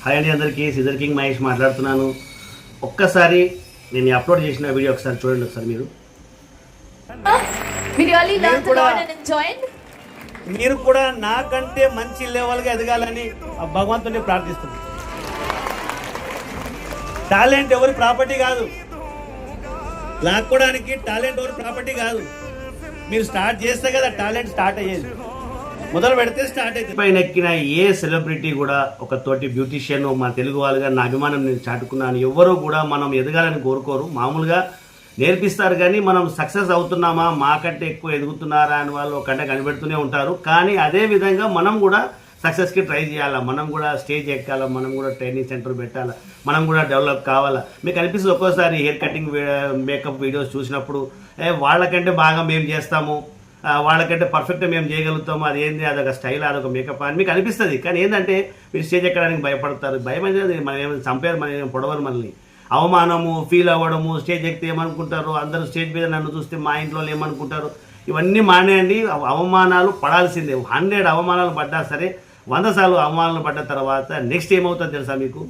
Hi అండి అందరికీ, scissor king Mahesh మాట్లాడుతున్నాను. ఒక్కసారి నేను అప్లోడ్ చేసిన వీడియో ఒకసారి చూడండి. ఒకసారి మీరు కూడా నాకంటే మంచి లెవెల్గా ఎదగాలని భగవంతుని ప్రార్థిస్తున్నాను. టాలెంట్ ఎవరి ప్రాపర్టీ కాదు, లాక్కోవడానికి టాలెంట్ ఎవరి ప్రాపర్టీ కాదు. మీరు స్టార్ట్ చేస్తే కదా టాలెంట్ స్టార్ట్ అయ్యేది, మొదలు పెడితే స్టార్ట్ అయితే. పైన ఎక్కిన ఏ సెలబ్రిటీ కూడా ఒక తోటి బ్యూటీషియన్ మా తెలుగు వాళ్ళుగా నా అభిమానం నేను చాటుకున్నాను. ఎవరు కూడా మనం ఎదగాలని కోరుకోరు, మామూలుగా నేర్పిస్తారు. కానీ మనం సక్సెస్ అవుతున్నామా, మాకంటే ఎక్కువ ఎదుగుతున్నారా అని వాళ్ళు కంటే కనిపెడుతూనే ఉంటారు. కానీ అదే విధంగా మనం కూడా సక్సెస్కి ట్రై చేయాలా, మనం కూడా స్టేజ్ ఎక్కాలా, మనం కూడా ట్రైనింగ్ సెంటర్ పెట్టాలా, మనం కూడా డెవలప్ కావాలా. మీకు అనిపిస్తుంది ఒక్కోసారి హెయిర్ కటింగ్ మేకప్ వీడియోస్ చూసినప్పుడు వాళ్ళకంటే బాగా మేము చేస్తాము, వాళ్ళకంటే పర్ఫెక్ట్గా మేము చేయగలుగుతాము, అదేంది అదొక స్టైల్, అదొక మేకప్ అని మీకు అనిపిస్తుంది. కానీ ఏంటంటే మీరు స్టేజ్ ఎక్కడానికి భయపడతారు. భయం అనేది మనం ఏమైనా చంపారు, మనం ఏమైనా పొడవరు. మనల్ని అవమానము ఫీల్ అవ్వడము, స్టేజ్ ఎక్కితే ఏమనుకుంటారు, అందరూ స్టేజ్ మీద నన్ను చూస్తే మా ఇంట్లో ఏమనుకుంటారు, ఇవన్నీ మానేయండి. అవమానాలు పడాల్సిందే. 100 అవమానాలు పడ్డా సరే, 100 సార్లు అవమానాలు పడ్డ తర్వాత నెక్స్ట్ ఏమవుతుందో తెలుసా మీకు?